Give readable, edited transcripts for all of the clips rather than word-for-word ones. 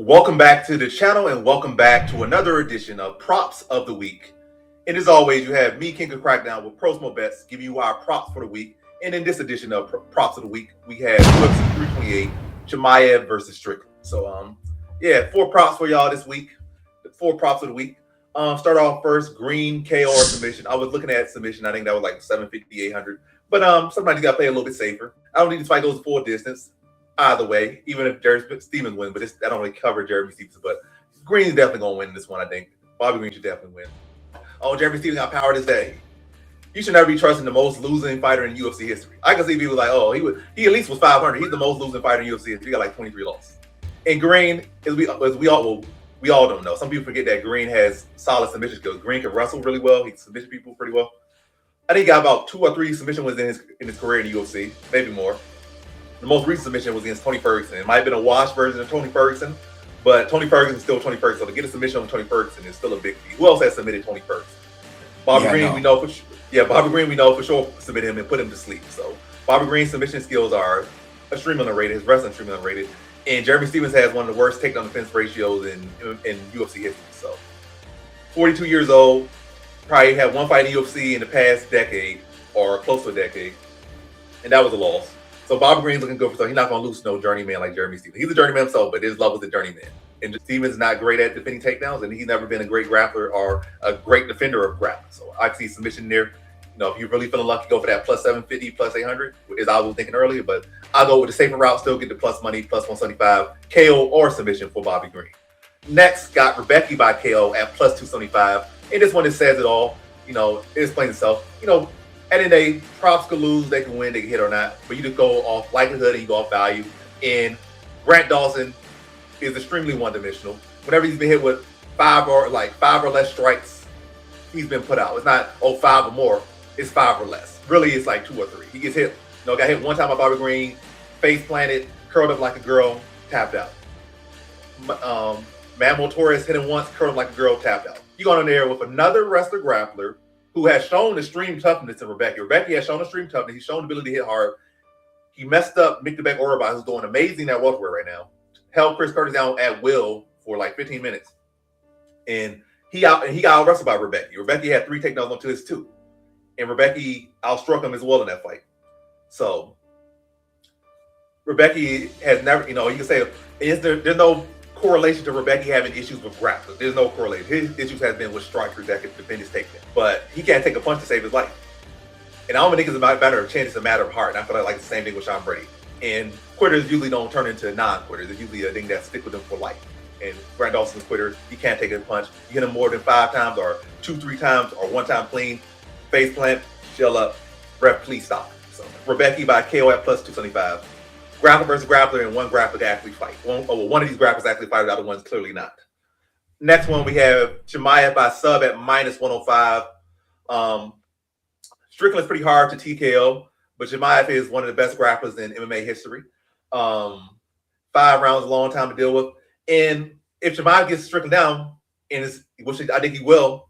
Welcome back to the channel and welcome back to another edition of Props of the Week. And as always, you have me, King of Crackdown, with Prosmo Bets, giving you our props for the week. And in this edition of Props of the Week, we have UFC 328, Chimaev versus Strickland. So, four props for y'all this week. Four props of the week. Start off first, green KO or submission. I was looking at submission. I think that was like 750, 800. But sometimes you got to play a little bit safer. I don't need this fight goes the full distance. Either way, even if Jeremy Stevens wins, but I don't really cover Jeremy Stevens. But Green's definitely gonna win this one. I think Bobby Green should definitely win. Oh, Jeremy Stevens got power this day. You should never be trusting the most losing fighter in UFC history. I can see people like, oh, he at least was 500. He's the most losing fighter in UFC history. He got like 23 losses. And Green, as we all don't know. Some people forget that Green has solid submission skills. Green can wrestle really well. He can submission people pretty well. I think he got about 2 or 3 submission wins in his career in the UFC, maybe more. The most recent submission was against Tony Ferguson. It might have been a wash version of Tony Ferguson, but Tony Ferguson is still Tony Ferguson. So to get a submission on Tony Ferguson is still a big feat. Who else has submitted Tony Ferguson? Bobby Green, we know for sure. Yeah, Bobby Green, we know for sure submitted him and put him to sleep. So Bobby Green's submission skills are extremely underrated. His wrestling extremely underrated. And Jeremy Stevens has one of the worst takedown defense ratios in UFC history. So 42 years old, probably had one fight in the UFC in the past decade or close to a decade, and that was a loss. So Bobby Green's looking good for something. He's not going to lose no journeyman like Jeremy Stevens. He's a journeyman himself, but his level is a journeyman. And Stevens is not great at defending takedowns, and he's never been a great grappler or a great defender of grappling. So I see submission there. You know, if you're really feeling lucky, go for that plus 750, plus 800, as I was thinking earlier. But I'll go with the safer route, still get the plus money, plus 175, KO or submission for Bobby Green. Next, got Rebecca by KO at plus 275. And this one, it says it all. You know, it explains itself. You know, at the end of the day, props could lose, they can win, they can hit or not. But you just go off likelihood and you go off value. And Grant Dawson is extremely one-dimensional. Whenever he's been hit with 5 or less strikes, he's been put out. It's not 5 or more, it's 5 or less. Really, it's like 2 or 3. He gets hit. You know, got hit one time by Bobby Green, face planted, curled up like a girl, tapped out. Manuel Torres hit him once, curled up like a girl, tapped out. You go in there with another wrestler grappler who has shown extreme toughness in Rebecca. Rebecca has shown extreme toughness. He's shown the ability to hit hard. He messed up Mikdebek Orban, who's doing amazing at welterweight right now. Held Chris Curtis down at will for like 15 minutes. And he got out-wrestled by Rebecca. Rebecca had 3 takedowns onto his 2. And Rebecca outstruck him as well in that fight. So Rebecca has never, you know, you can say, there's no correlation to Rebecca having issues with grapplers. There's no correlation. His issues has been with strikers that can defend his takedown. But he can't take a punch to save his life. And I don't think it's a matter of chance, it's a matter of heart. And I feel like the same thing with Sean Brady. And quitters usually don't turn into non-quitters. It's usually a thing that stick with them for life. And Grant Dawson's quitter, he can't take a punch. You hit him more than 5 times or 2, 3 times or 1 time clean, face plant, shell up, ref, please stop. So Rebecca by KO at plus 275. Grappler versus grappler, and one grappler can actually fight. One of these grapplers actually fight, the other one's clearly not. Next one, we have Chimaev by sub at minus 105. Strickland's pretty hard to TKO, but Chimaev is one of the best grapplers in MMA history. 5 rounds is a long time to deal with. And if Chimaev gets Strickland down, which I think he will,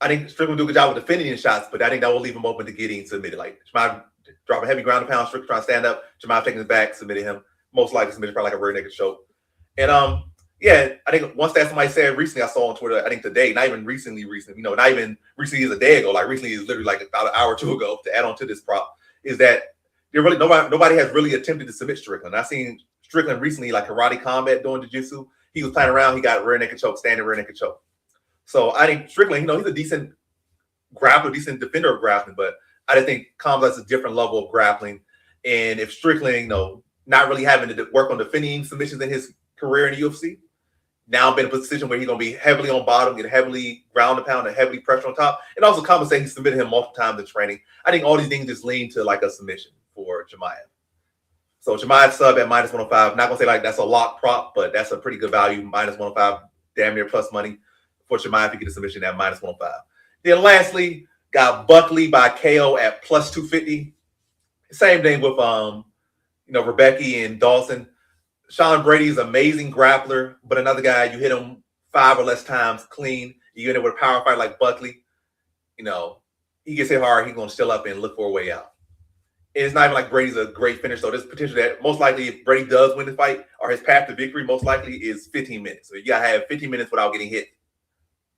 I think Strickland will do a good job with defending his shots, but I think that will leave him open to getting submitted. Like Chimaev drop a heavy ground and pound, Strickland trying to stand up, Chimaev taking his back, submitting him. Most likely submitted probably like a rear naked choke. And I think once that somebody said recently, I saw on Twitter, I think today, not even recently, you know, not even recently is a day ago, like recently is literally like about an hour or 2 ago, to add on to this prop, is that nobody has really attempted to submit Strickland. I've seen Strickland recently, like karate combat doing jiu-jitsu. He was playing around, he got rear naked choke, standing rear naked choke. So I think Strickland, you know, he's a decent grappler, decent defender of grappling, but I just think combat's a different level of grappling. And if Strickland, you know, not really having to work on defending submissions in his career in the UFC, now been in a position where he's going to be heavily on bottom, get heavily ground and pound, and heavily pressure on top, and also compensating, he submitted him multiple times in training. I think all these things just lean to like a submission for Chimaev. So Chimaev sub at minus 105. Not going to say like that's a lock prop, but that's a pretty good value. Minus 105, damn near plus money for Chimaev to get a submission at minus 105. Then lastly, got Buckley by KO at plus 250. Same thing with Rebecca and Dawson. Sean Brady's amazing grappler, but another guy, you hit him 5 or less times clean. You get him with a power fight like Buckley. You know, he gets hit hard, he's going to still up and look for a way out. it's not even like Brady's a great finisher. So there's potential that most likely if Brady does win the fight, or his path to victory most likely is 15 minutes. So you gotta have 15 minutes without getting hit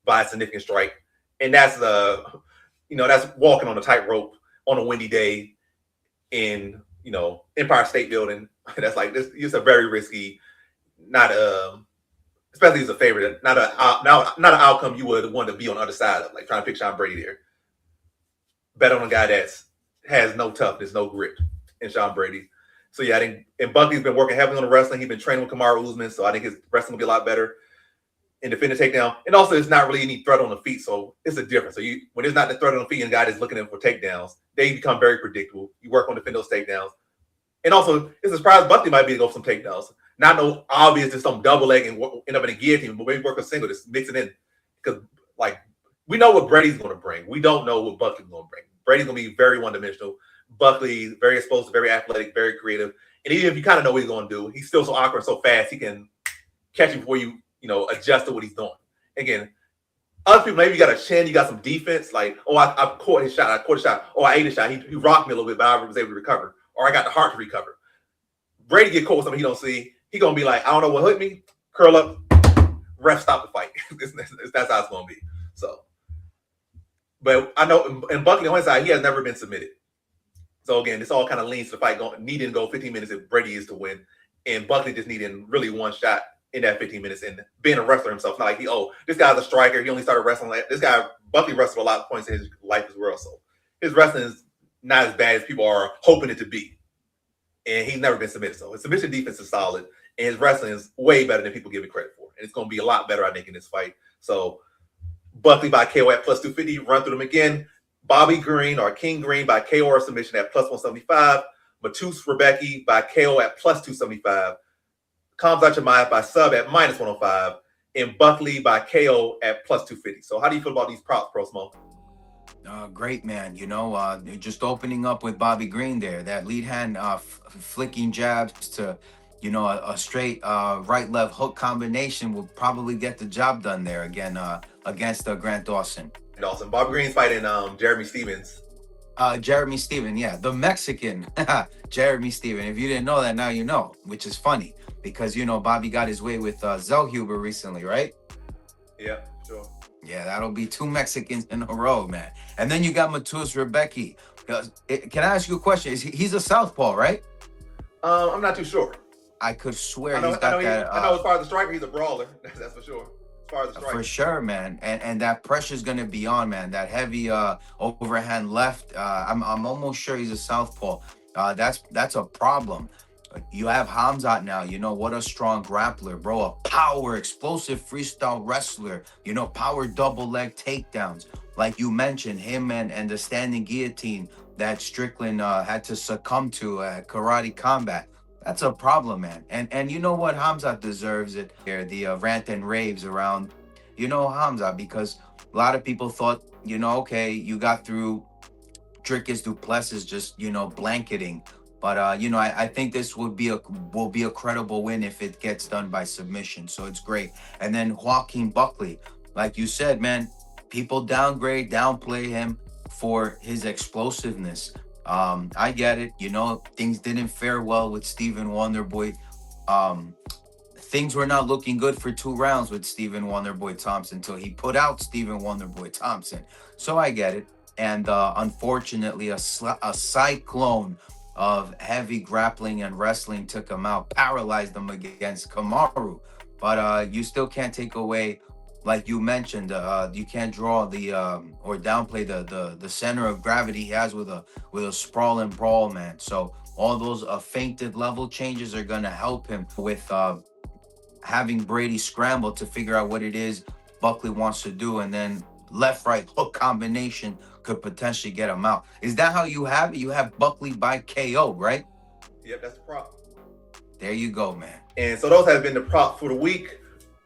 by a significant strike. And that's that's walking on a tightrope on a windy day in Empire State Building. That's like this. It's a very risky, not especially as a favorite, not an outcome you would want to be on the other side of, like trying to pick Sean Brady there. Bet on a guy that's has no toughness, no grit in Sean Brady. So yeah, I think and Buckley's been working heavily on the wrestling. He's been training with Kamaru Usman, so I think his wrestling will be a lot better in defending takedown. And also, it's not really any threat on the feet, so it's a difference. So when there's not the threat on the feet and the guy that's looking in for takedowns, they become very predictable. You work on defending those takedowns. And also, it's a surprise Buckley might be to go for some takedowns. Not no obvious, just some double leg and end up in a guillotine, but maybe work a single, just mix it in. Because, we know what Brady's going to bring. We don't know what Buckley's going to bring. Brady's going to be very one-dimensional. Buckley, very explosive, very athletic, very creative. And even if you kind of know what he's going to do, he's still so awkward, so fast, he can catch you before you adjust to what he's doing. Again, other people, maybe you got a chin, you got some defense, like, oh, I caught his shot, oh, I ate his shot, he rocked me a little bit, but I was able to recover, or I got the heart to recover. Brady get caught with something he don't see, he going to be like, I don't know what hit me, curl up, ref, stop the fight. That's how it's going to be. So, but I know, and Buckley on his side, he has never been submitted. So again, this all kind of leans to the fight needing to go 15 minutes if Brady is to win, and Buckley just needing really one shot in that 15 minutes and being a wrestler himself. Not like this guy's a striker. He only started wrestling. This guy, Buckley, wrestled a lot of points in his life as well. So his wrestling is not as bad as people are hoping it to be. And he's never been submitted. So his submission defense is solid. And his wrestling is way better than people give it credit for. And it's going to be a lot better, I think, in this fight. So Buckley by KO at plus 250. Run through them again. Bobby Green or King Green by KO or submission at plus 175. Matus Rebecki by KO at plus 275. Khamzat Chimaev by sub at minus 105, and Buckley by KO at plus 250. So how do you feel about these props, Pro Smoke? Great, man. Just opening up with Bobby Green there, that lead hand flicking jabs to, a straight right-left hook combination will probably get the job done there again against Grant Dawson. Bobby Green's fighting Jeremy Stevens. Jeremy Steven, yeah, the Mexican Jeremy Steven. If you didn't know that, now you know, which is funny. Because, Bobby got his way with Zellhuber recently, right? Yeah, sure. Yeah, that'll be 2 Mexicans in a row, man. And then you got Matus Rebecki. Can I ask you a question? He's a southpaw, right? I'm not too sure. I could swear I know, he's got that. I know as far as the striker, he's a brawler. That's for sure. As far as the striker. For sure, man. And that pressure's going to be on, man. That heavy overhand left. I'm almost sure he's a southpaw. That's a problem. You have Khamzat now, what a strong grappler, bro. A power, explosive freestyle wrestler, power double leg takedowns. Like you mentioned, him and the standing guillotine that Strickland had to succumb to at Karate Combat. That's a problem, man. And you know what? Khamzat deserves it. The rant and raves around, Khamzat, because a lot of people thought, okay, you got through Dricus Duplessis just, blanketing. But I think this will be a credible win if it gets done by submission. So it's great. And then Joaquin Buckley, like you said, man, people downplay him for his explosiveness. I get it. Things didn't fare well with Stephen Wonderboy. Things were not looking good for 2 rounds with Stephen Wonderboy Thompson until he put out Stephen Wonderboy Thompson. So I get it. And unfortunately, a cyclone of heavy grappling and wrestling took him out, paralyzed him against Kamaru. But you still can't take away, like you mentioned, you can't draw the or downplay the center of gravity he has with a sprawl and brawl, man. So all those feinted level changes are gonna help him with having Brady scramble to figure out what it is Buckley wants to do, and then left-right hook combination could potentially get him out. Is that how you have it? You have Buckley by KO, right? Yep, that's the prop. There you go, man. And so those have been the props for the week.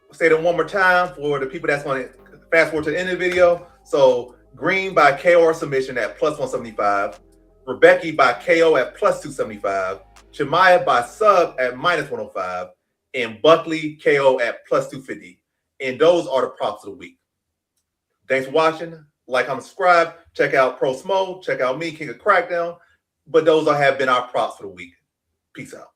I'll say them one more time for the people that's going to fast forward to the end of the video. So Green by KO or submission at plus 175. Rebecki by KO at plus 275. Chimaev by sub at minus 105. And Buckley KO at plus 250. And those are the props of the week. Thanks for watching. Like, comment, subscribe. Check out Pro Smo. Check out me, King of Crackdown. But those have been our props for the week. Peace out.